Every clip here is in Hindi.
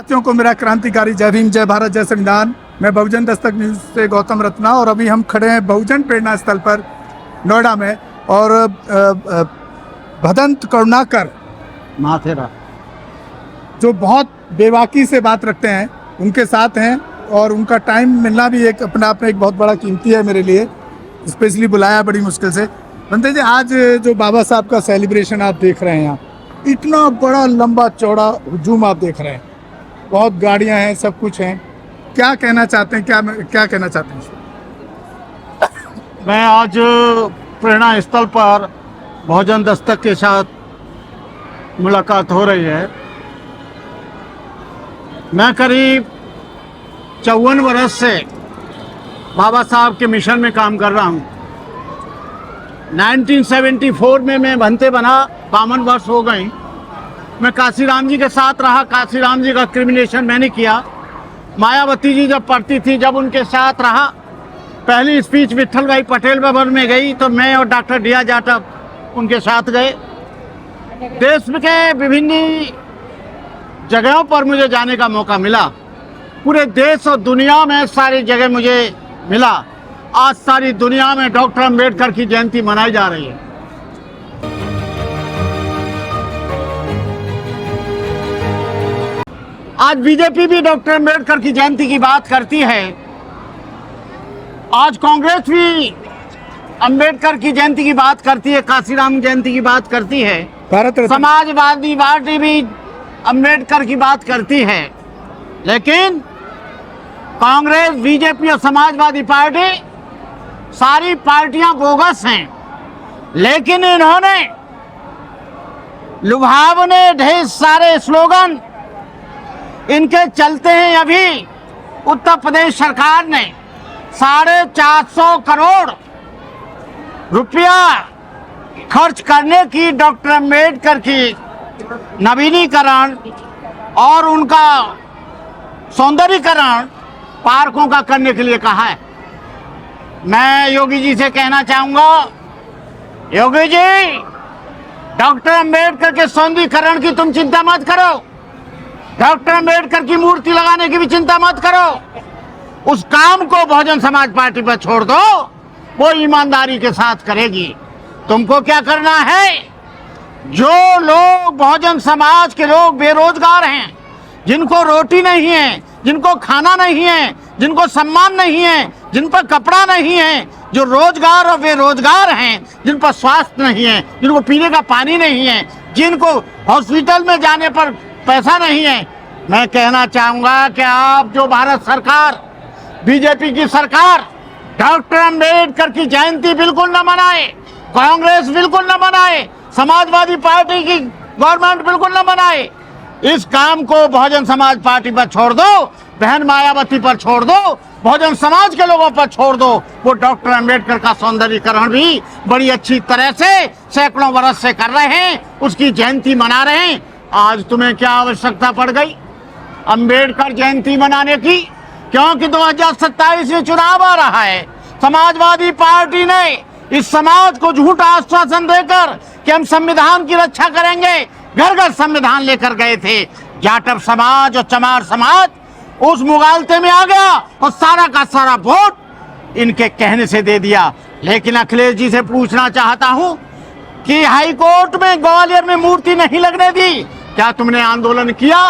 साथियों को मेरा क्रांतिकारी जय भीम, जय भारत, जय संविधान। मैं बहुजन दस्तक न्यूज़ से गौतम रत्ना और अभी हम खड़े हैं बहुजन प्रेरणा स्थल पर नोएडा में और भदंत करुणाकर माथेरा जो बहुत बेबाकी से बात रखते हैं उनके साथ हैं और उनका टाइम मिलना भी एक अपने आप में एक बहुत बड़ा कीमती है मेरे लिए। स्पेशली बुलाया बड़ी मुश्किल से। बनते जी, आज जो बाबा साहब का सेलिब्रेशन आप देख रहे हैं यहाँ, इतना बड़ा लंबा चौड़ा हुजूम आप देख रहे हैं, बहुत गाड़ियाँ हैं, सब कुछ हैं। क्या कहना चाहते हैं, क्या कहना चाहते हैं? मैं आज प्रेरणा स्थल पर बहुजन दस्तक के साथ मुलाकात हो रही है। मैं करीब 54 वर्ष से बाबा साहब के मिशन में काम कर रहा हूँ। 1974 में मैं बनते बना 52 वर्ष हो गए। मैं काशीराम जी के साथ रहा, काशीराम जी का क्रिमिनेशन मैंने किया। मायावती जी जब पढ़ती थी, जब उनके साथ रहा। पहली स्पीच विट्ठल भाई पटेल भवन में गई तो मैं और डॉक्टर डी.आर. जाटव उनके साथ गए। देश के विभिन्न जगहों पर मुझे जाने का मौका मिला। पूरे देश और दुनिया में सारी जगह मुझे मिला। आज सारी दुनिया में डॉक्टर अम्बेडकर की जयंती मनाई जा रही है। आज बीजेपी भी डॉक्टर अम्बेडकर की जयंती की बात करती है। आज कांग्रेस भी अम्बेडकर की जयंती की बात करती है, काशीराम जयंती की बात करती है। समाजवादी पार्टी भी अम्बेडकर की बात करती है। लेकिन कांग्रेस, बीजेपी और समाजवादी पार्टी सारी पार्टियां बोगस हैं। लेकिन इन्होंने लुभावने ढेर सारे स्लोगन इनके चलते हैं। अभी उत्तर प्रदेश सरकार ने 450 करोड़ रुपया खर्च करने की डॉक्टर अम्बेडकर की नवीनीकरण और उनका सौंदर्यीकरण पार्कों का करने के लिए कहा है। मैं योगी जी से कहना चाहूंगा, योगी जी, डॉक्टर अम्बेडकर के सौंदर्यीकरण की तुम चिंता मत करो। डॉक्टर अम्बेडकर की मूर्ति लगाने की भी चिंता मत करो। उस काम को बहुजन समाज पार्टी पर छोड़ दो, वो ईमानदारी के साथ करेगी। तुमको क्या करना है? जो लोग बहुजन समाज के लोग बेरोजगार हैं, जिनको रोटी नहीं है, जिनको खाना नहीं है, जिनको सम्मान नहीं है, जिन पर कपड़ा नहीं है, जो रोजगार और बेरोजगार हैं, जिन पर स्वास्थ्य नहीं है, जिनको पीने का पानी नहीं है, जिनको हॉस्पिटल में जाने पर पैसा नहीं है, मैं कहना चाहूंगा कि आप जो भारत सरकार, बीजेपी की सरकार डॉक्टर अम्बेडकर की जयंती बिल्कुल न मनाए, कांग्रेस बिल्कुल न मनाए, समाजवादी पार्टी की गवर्नमेंट बिल्कुल न बनाए। इस काम को बहुजन समाज पार्टी पर छोड़ दो, बहन मायावती पर छोड़ दो, बहुजन समाज के लोगों पर छोड़ दो। वो डॉक्टर अम्बेडकर का सौंदर्यीकरण भी बड़ी अच्छी तरह से सैकड़ों वर्ष से कर रहे हैं, उसकी जयंती मना रहे हैं। आज तुम्हें क्या आवश्यकता पड़ गई अम्बेडकर जयंती मनाने की? क्योंकि 2027 में चुनाव आ रहा है। समाजवादी पार्टी ने इस समाज को झूठा आश्वासन देकर कि हम संविधान की रक्षा करेंगे, घर घर संविधान लेकर गए थे। जाटव समाज और चमार समाज उस मुगालते में आ गया और सारा का सारा वोट इनके कहने से दे दिया। लेकिन अखिलेश जी से पूछना चाहता हूं कि हाई कोर्ट में ग्वालियर में मूर्ति नहीं लगने दी, क्या तुमने आंदोलन किया?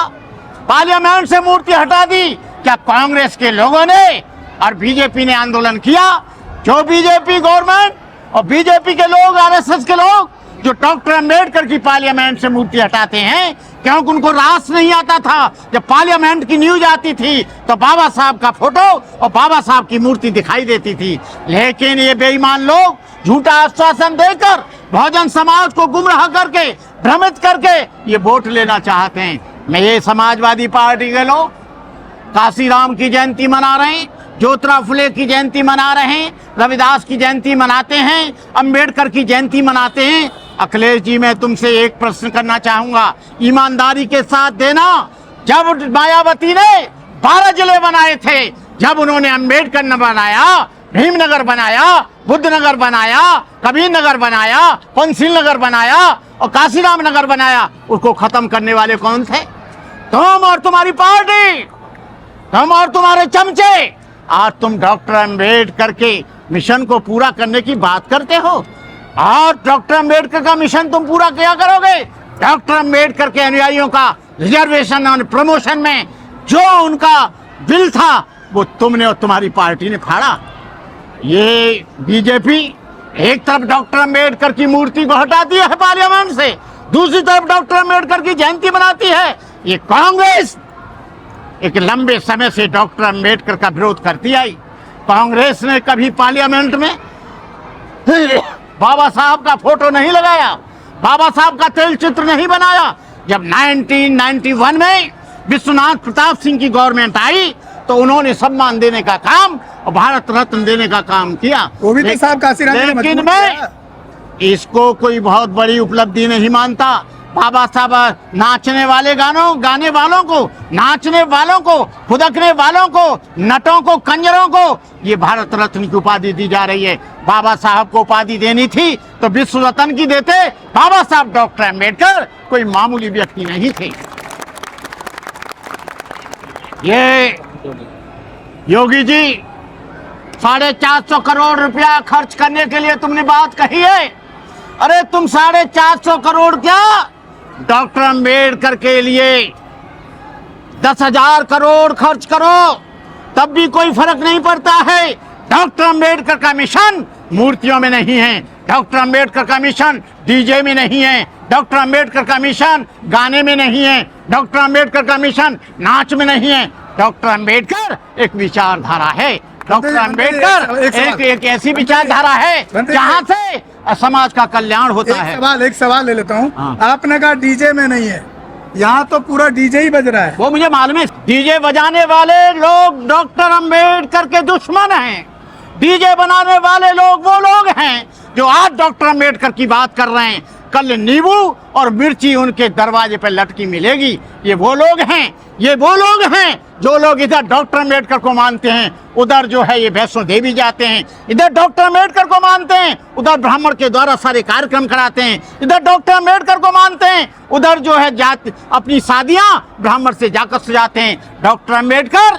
पार्लियामेंट से मूर्ति हटा दी, क्या कांग्रेस के लोगों ने और बीजेपी ने आंदोलन किया? जो बीजेपी गवर्नमेंट और बीजेपी के लोग, आरएसएस के लोग जो डॉक्टर अम्बेडकर की पार्लियामेंट से मूर्ति हटाते हैं, क्योंकि उनको रास नहीं आता था। जब पार्लियामेंट की न्यूज आती थी तो बाबा साहब का फोटो और बाबा साहब की मूर्ति दिखाई देती थी। लेकिन ये बेईमान लोग झूठा आश्वासन देकर बहुजन समाज को गुमराह करके, भ्रमित करके ये वोट लेना चाहते हैं। मैं ये समाजवादी पार्टी के लोग काशीराम की जयंती मना रहे हैं, ज्योतिराव फुले की जयंती मना रहे हैं, रविदास की जयंती मनाते हैं, अम्बेडकर की जयंती मनाते हैं। अखिलेश जी, मैं तुमसे एक प्रश्न करना चाहूंगा, ईमानदारी के साथ देना। जब मायावती ने 12 जिले बनाए थे, जब उन्होंने अम्बेडकर न बनाया, भीमनगर बनाया, बुद्धनगर बनाया, कबीर नगर बनाया, पंचशील नगर बनाया और काशीराम नगर बनाया, उसको खत्म करने वाले कौन थे? तुम और तुम्हारी पार्टी, तुम और तुम्हारे चमचे, आज तुम डॉक्टर अंबेडकर के मिशन को पूरा करने की बात करते हो। और डॉक्टर अंबेडकर का मिशन तुम पूरा किया करोगे। डॉक्टर अंबेडकर के अनुयायियों का रिजर्वेशन और प्रमोशन में जो उनका बिल था वो तुमने और तुम्हारी पार्टी ने फाड़ा। ये बीजेपी एक तरफ डॉक्टर अंबेडकर की मूर्ति को हटाती है पार्लियामेंट से, दूसरी तरफ डॉक्टर अंबेडकर की जयंती मनाती है। ये कांग्रेस एक लंबे समय से डॉक्टर अंबेडकर का विरोध करती आई। कांग्रेस ने कभी पार्लियामेंट में बाबा साहब का फोटो नहीं लगाया, बाबा साहब का तेल चित्र नहीं बनाया। जब 1991 में विश्वनाथ प्रताप सिंह की गवर्नमेंट आई तो उन्होंने सम्मान देने का काम और भारत रत्न देने का काम किया। वो भी तो साहब काशीराम जी ने लेकिन मजबूर मैं किया। इसको कोई बहुत बड़ी उपलब्धि नहीं मानता। बाबा साहब नाचने वाले गाने वालों को, नाचने वालों को, फुदकने वालों को, नटों को, कंजरों को ये भारत रत्न की उपाधि दी जा रही है। बाबा साहब को उपाधि देनी थी तो विश्व रत्न की देते। बाबा साहब डॉक्टर अंबेडकर कोई मामूली व्यक्ति नहीं थे। ये योगी जी 450 करोड़ रुपया खर्च करने के लिए तुमने बात कही है। अरे तुम 450 करोड़ क्या, डॉक्टर अंबेडकर के लिए 10,000 करोड़ खर्च करो तब भी कोई फर्क नहीं पड़ता है। डॉक्टर अंबेडकर का मिशन मूर्तियों में नहीं है, डॉक्टर अंबेडकर का मिशन डीजे में नहीं है, डॉक्टर अंबेडकर का मिशन गाने में नहीं है, डॉक्टर अंबेडकर का मिशन नाच में नहीं है। डॉक्टर अंबेडकर एक विचारधारा है। डॉक्टर अंबेडकर एक ऐसी विचारधारा है जहाँ से समाज का कल्याण होता है। एक सवाल ले लेता हूँ। हाँ। आपने कहा डीजे में नहीं है, यहाँ तो पूरा डीजे ही बज रहा है। वो मुझे मालूम है। डीजे बजाने वाले लोग डॉक्टर अंबेडकर के दुश्मन हैं। डीजे बनाने वाले लोग वो लोग हैं जो आज डॉक्टर अंबेडकर की बात कर रहे हैं, कल नींबू और मिर्ची उनके दरवाजे पर लटकी मिलेगी। ये वो लोग हैं, ये वो लोग हैं जो लोग इधर डॉक्टर अंबेडकर को मानते हैं, उधर जो है ये वैष्णो देवी जाते हैं। इधर डॉक्टर अंबेडकर को मानते हैं, उधर ब्राह्मण के द्वारा सारे कार्यक्रम कराते हैं। इधर डॉक्टर अंबेडकर को मानते हैं, उधर जो है जात अपनी शादियां ब्राह्मण से जाकर सजाते हैं। डॉक्टर अंबेडकर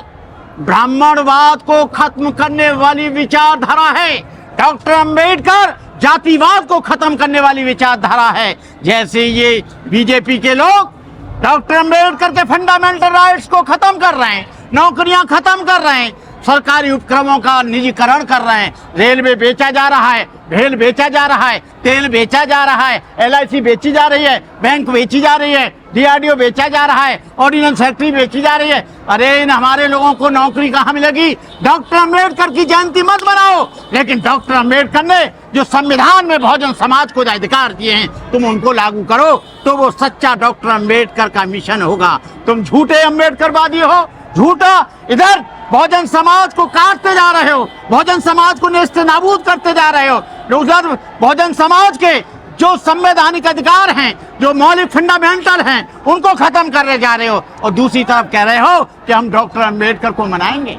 ब्राह्मणवाद को खत्म करने वाली विचारधारा है। डॉक्टर अंबेडकर जातिवाद को खत्म करने वाली विचारधारा है। जैसे ये बीजेपी के लोग डॉक्टर अंबेडकर के फंडामेंटल राइट्स को खत्म कर रहे हैं, नौकरियां खत्म कर रहे हैं, सरकारी उपक्रमों का निजीकरण कर रहे हैं, रेलवे बेचा जा रहा है, भेल बेचा जा रहा है, तेल बेचा जा रहा है, LIC बेची जा रही है, बैंक बेची जा रही है, DRDO बेचा जा रहा है, ऑर्डिनेंस फैक्ट्री बेची जा रही है। अरे इन हमारे लोगों को नौकरी कहाँ मिलेगी? डॉक्टर अंबेडकर की जयंती मत बनाओ, लेकिन डॉक्टर अंबेडकर ने जो संविधान में बहुजन समाज को अधिकार दिए हैं तुम उनको लागू करो तो वो सच्चा डॉक्टर अंबेडकर का मिशन होगा। तुम झूठे अंबेडकरवादी हो, झूठा इधर बहुजन समाज को काटते जा रहे हो, बहुजन समाज को नेस्त नाबूद करते जा रहे हो। उधर बहुजन समाज के जो संवैधानिक अधिकार हैं, जो मौलिक फंडामेंटल हैं, उनको खत्म करने जा रहे हो और दूसरी तरफ कह रहे हो कि हम डॉक्टर अंबेडकर को मनाएंगे।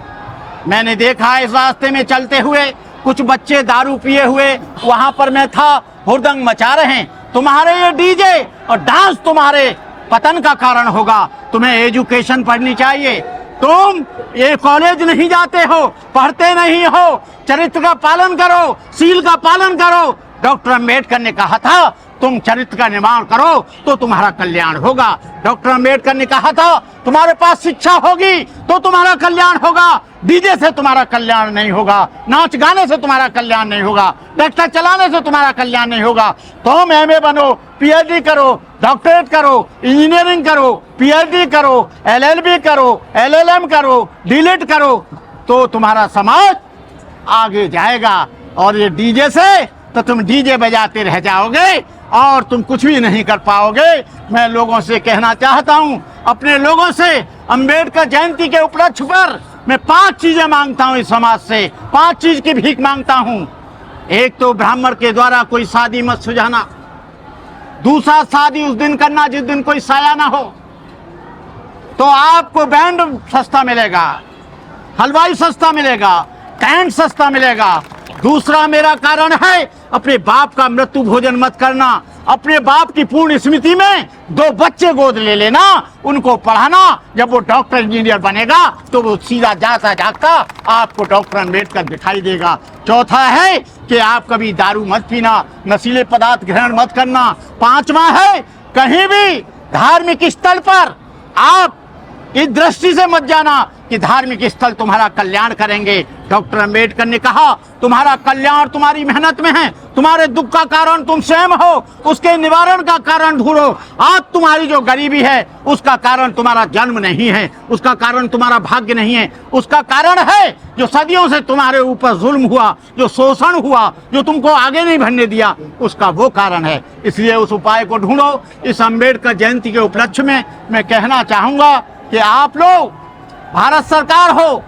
मैंने देखा इस रास्ते में चलते हुए कुछ बच्चे दारू पिए हुए वहां पर मैं था हुड़दंग मचा रहे हैं। तुम्हारे ये डीजे और डांस तुम्हारे पतन का कारण होगा। तुम्हें एजुकेशन पढ़नी चाहिए। तुम ये कॉलेज नहीं जाते हो, पढ़ते नहीं हो, चरित्र का पालन करो, सील का पालन करो। डॉक्टर अंबेडकर ने कहा था तुम चरित्र का निर्माण करो तो तुम्हारा कल्याण होगा। डॉक्टर अंबेडकर ने कहा था तुम्हारे पास शिक्षा होगी तो तुम्हारा कल्याण होगा। डीजे से तुम्हारा कल्याण नहीं होगा, नाच गाने से तुम्हारा कल्याण नहीं होगा, ट्रैक्टर चलाने से तुम्हारा कल्याण नहीं होगा। तुम MA बनो, PhD करो, डॉक्टरेट करो, इंजीनियरिंग करो, PhD करो, LLB करो, LLM करो, DLED करो तो तुम्हारा समाज आगे जाएगा। और ये डीजे से तो तुम डीजे बजाते रह जाओगे और तुम कुछ भी नहीं कर पाओगे। मैं लोगों से कहना चाहता हूं, अपने लोगों से अंबेडकर जयंती के उपलक्ष्य पर मैं 5 चीजें मांगता हूं इस समाज से, 5 चीज की भीख मांगता हूं। एक तो ब्राह्मण के द्वारा कोई शादी मत सुझाना। दूसरा, शादी उस दिन करना जिस दिन कोई साया ना हो। तो आपको बैंड सस्ता मिलेगा, हलवाई सस्ता मिलेगा, टेंट सस्ता मिलेगा, दूसरा मेरा कारण है, अपने बाप का मृत्यु भोजन मत करना। अपने बाप की पूर्ण स्मृति में 2 बच्चे गोद ले लेना, उनको पढ़ाना। जब वो डॉक्टर इंजीनियर बनेगा तो वो सीधा जाता जागता आपको डॉक्टर अम्बेडकर दिखाई देगा। चौथा है कि आप कभी दारू मत पीना, नशीले पदार्थ ग्रहण मत करना। 5वां है, कहीं भी धार्मिक स्थल पर आप इस दृष्टि से मत जाना कि धार्मिक स्थल तुम्हारा कल्याण करेंगे। डॉक्टर अम्बेडकर ने कहा तुम्हारा कल्याण तुम्हारी मेहनत में है, तुम्हारे दुख का कारण तुम स्वयं हो, उसके निवारण का कारण ढूंढो। आज तुम्हारी जो गरीबी है उसका कारण तुम्हारा जन्म नहीं है, उसका कारण तुम्हारा भाग्य नहीं है, उसका कारण है जो सदियों से तुम्हारे ऊपर जुल्म हुआ, जो शोषण हुआ, जो तुमको आगे नहीं बढ़ने दिया, उसका वो कारण है। इसलिए उस उपाय को ढूंढो। इस अम्बेडकर जयंती के उपलक्ष्य में मैं कहना चाहूंगा कि आप लोग, भारत सरकार हो,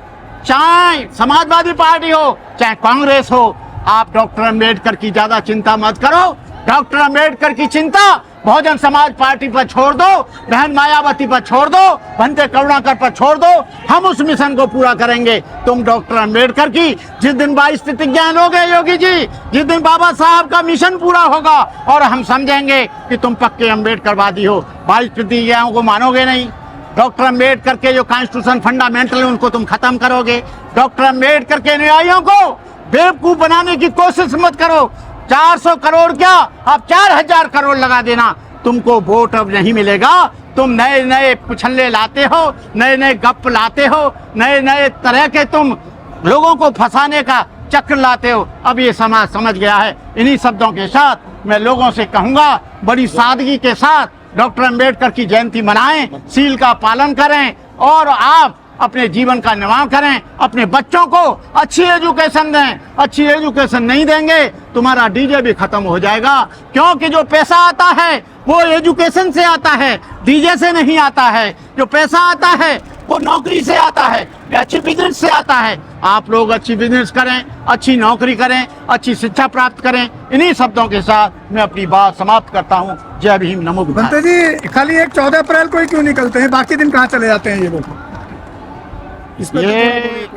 चाहे समाजवादी पार्टी हो, चाहे कांग्रेस हो, आप डॉक्टर अम्बेडकर की ज्यादा चिंता मत करो। डॉक्टर अम्बेडकर की चिंता बहुजन समाज पार्टी पर छोड़ दो, बहन मायावती पर छोड़ दो, भंते करुणाकर पर छोड़ दो। हम उस मिशन को पूरा करेंगे। तुम डॉक्टर अम्बेडकर की जिस दिन 22 प्रतिज्ञाएं लोगे योगी जी, जिस दिन बाबा साहब का मिशन पूरा होगा और हम समझेंगे कि तुम पक्के अम्बेडकरवादी हो। 22 प्रतिज्ञाओं को मानोगे नहीं। डॉक्टर अम्बेडकर के जो कॉन्स्टिट्यूशन फंडामेंटल है उनको तुम खत्म करोगे। डॉक्टर अम्बेडकर के अनुयायियों को बेवकूफ बनाने की कोशिश मत करो। 400 करोड़ क्या, आप 4000 करोड़ लगा देना, तुमको वोट अब नहीं मिलेगा। तुम नए नए पुछल्ले लाते हो, नए नए गप लाते हो, नए नए तरह के तुम लोगों को फंसाने का चक्र लाते हो। अब ये समाज समझ गया है। इन्हीं शब्दों के साथ मैं लोगों से कहूंगा, बड़ी सादगी के साथ डॉक्टर अम्बेडकर की जयंती मनाएं, सील का पालन करें और आप अपने जीवन का निर्माण करें। अपने बच्चों को अच्छी एजुकेशन दें। अच्छी एजुकेशन नहीं देंगे तुम्हारा डीजे भी खत्म हो जाएगा, क्योंकि जो पैसा आता है वो एजुकेशन से आता है, डीजे से नहीं आता है। जो पैसा आता है वो नौकरी से आता है, अच्छी बिजनेस से आता है। आप लोग अच्छी बिजनेस करें, अच्छी नौकरी करें, अच्छी शिक्षा प्राप्त करें। इन्हीं शब्दों के साथ मैं अपनी बात समाप्त करता हूँ। जय भीम, नमो बुद्धाय। भंते जी, खाली एक 14 अप्रैल को ही क्यों निकलते हैं, बाकी दिन कहाँ चले जाते हैं ये लोग? ये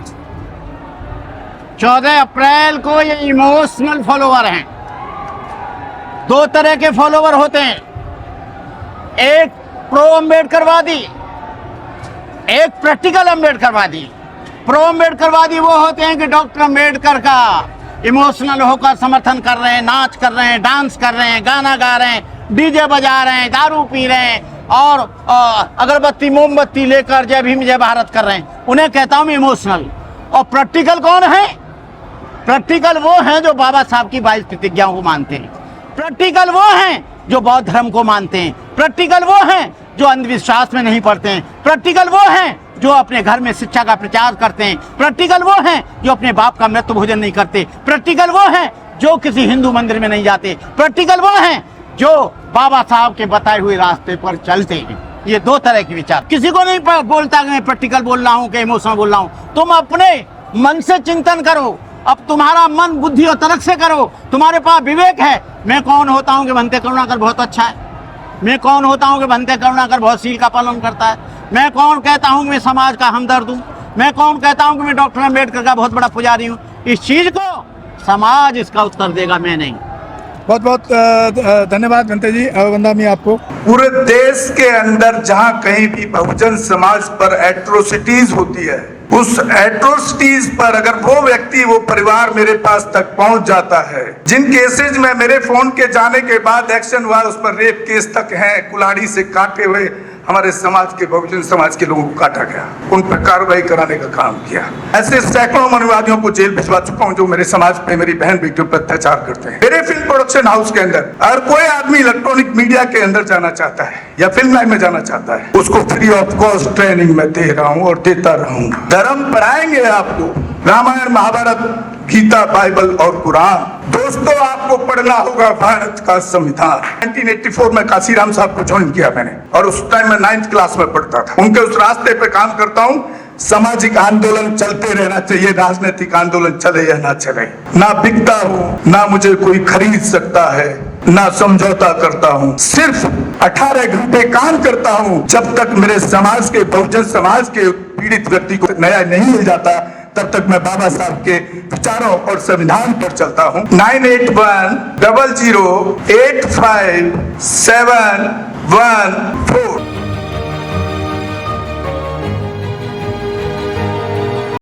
14 अप्रैल को ये इमोशनल फॉलोवर हैं। 2 तरह के फॉलोवर होते हैं, एक प्रो अम्बेडकरवादी, एक प्रैक्टिकल अम्बेडकरवादी। प्रो अम्बेडकरवादी वो होते हैं कि डॉक्टर अम्बेडकर का इमोशनल होकर समर्थन कर रहे हैं, नाच कर रहे हैं, डांस कर रहे हैं, गाना गा रहे हैं, डीजे बजा रहे हैं, दारू पी रहे हैं और अगरबत्ती मोमबत्ती लेकर जय भीम जय भारत कर रहे हैं। उन्हें कहता हूं इमोशनल। और प्रैक्टिकल कौन है? प्रैक्टिकल वो हैं जो बाबा साहब की 22 प्रतिज्ञाओं को मानते हैं। प्रैक्टिकल वो हैं जो बौद्ध धर्म को मानते हैं। प्रैक्टिकल वो हैं जो अंधविश्वास में नहीं पड़ते हैं। प्रैक्टिकल वो हैं जो अपने घर में शिक्षा का प्रचार करते हैं। प्रैक्टिकल वो हैं जो अपने बाप का मृत्यु भोजन नहीं करते। प्रैक्टिकल वो हैं जो किसी हिंदू मंदिर में नहीं जाते। प्रैक्टिकल वो हैं जो बाबा साहब के बताए हुए रास्ते पर चलते हैं। ये 2 तरह के विचार। किसी को नहीं बोलता कि मैं प्रैक्टिकल बोल रहा हूँ कि इमोशनल बोल रहा हूँ। तुम अपने मन से चिंतन करो। अब तुम्हारा मन बुद्धि और तर्क से करो। तुम्हारे पास विवेक है। मैं कौन होता हूँ कि भंते करुणाकर बहुत अच्छा है? मैं कौन होता हूँ कि भंते करुणाकर बहुत सील का पालन करता है? मैं कौन कहता हूँ कि मैं समाज का हमदर्द हूँ? मैं कौन कहता हूँ कि मैं डॉक्टर अम्बेडकर का बहुत बड़ा पुजारी हूँ? इस चीज को समाज इसका उत्तर देगा, मैं नहीं। बहुत बहुत धन्यवाद भंते जी, वंदामी आपको। पूरे देश के अंदर जहां कहीं भी बहुजन समाज पर एट्रोसिटीज होती है, उस एट्रोसिटीज पर अगर वो व्यक्ति, वो परिवार मेरे पास तक पहुंच जाता है, जिन केसेज में मेरे फोन के जाने के बाद एक्शन हुआ, उस पर रेप केस तक हैं, कुल्हाड़ी से काटे हुए हमारे समाज के, बहुजन समाज के लोगों को काटा गया, उन पर कार्रवाई कराने का काम किया। ऐसे सैकड़ों मनुवादियों को जेल भिजवा चुका हूं जो मेरे समाज पे, मेरी बहन बेटियों पर अत्याचार करते हैं। मेरे फिल्म प्रोडक्शन हाउस के अंदर अगर कोई आदमी इलेक्ट्रॉनिक मीडिया के अंदर जाना चाहता है या फिल्म लाइन में जाना चाहता है, उसको फ्री ऑफ कॉस्ट ट्रेनिंग में दे रहा हूँ और देता रहूंगा। धर्म पढ़ाएंगे आपको, रामायण, महाभारत, गीता, बाइबल और कुरान। दोस्तों, आपको पढ़ना होगा भारत का संविधान। 1984 में काशीराम साहब को ज्वाइन किया मैंने, और उस टाइम मैं 9th क्लास में पढ़ता था। उनके उस रास्ते पे काम करता हूँ। सामाजिक आंदोलन चलते रहना चाहिए, राजनीतिक आंदोलन चले या ना चले। ना बिकता हूँ, ना मुझे कोई खरीद सकता है, ना समझौता करता हूँ। सिर्फ 18 घंटे काम करता हूँ। जब तक मेरे समाज के, बहुजन समाज के पीड़ित व्यक्ति को न्याय नहीं मिल जाता, तब तक मैं बाबा साहब के विचारों और संविधान पर चलता हूं। 9810085714।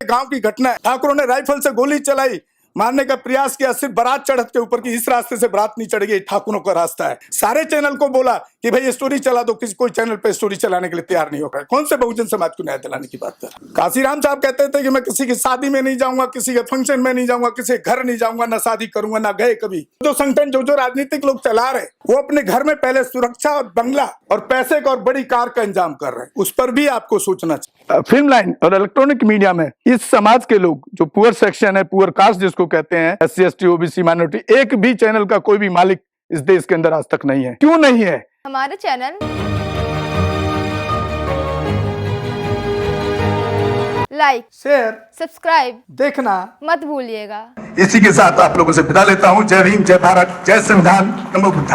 गांव की घटना है, ठाकुरों ने राइफल से गोली चलाई, मारने का प्रयास किया, सिर्फ बारात चढ़त के ऊपर की, इस रास्ते से बारात नहीं चढ़ेगी, ठाकुरों का रास्ता है। सारे चैनल को बोला कि भाई ये स्टोरी चला दो, किसी कोई चैनल पे स्टोरी चलाने के लिए तैयार नहीं होगा। कौन से बहुजन समाज को न्याय दिलाने की बात कर? काशीराम साहब कहते थे कि मैं किसी की शादी में नहीं जाऊंगा, किसी के फंक्शन में नहीं जाऊंगा, किसी के घर नहीं जाऊंगा, ना शादी करूंगा, ना गए कभी। जो संगठन जो राजनीतिक लोग चला रहे, वो अपने घर में पहले सुरक्षा और बंगला और पैसे का और बड़ी कार का इंतजाम कर रहे हैं, उस पर भी आपको सोचना चाहिए। फिल्म लाइन और इलेक्ट्रॉनिक मीडिया में इस समाज के लोग, जो पुअर सेक्शन है, पुअर कास्ट जिसको कहते हैं, SC ST OBC माइनॉरिटी, एक भी चैनल का कोई भी मालिक इस देश के अंदर आज तक नहीं है। क्यों नहीं है? हमारे चैनल लाइक, शेयर, सब्सक्राइब देखना मत भूलिएगा। इसी के साथ आप लोगों से विदा लेता हूं। जय भीम, जय भारत, जय संविधान, नमो बुद्धाय।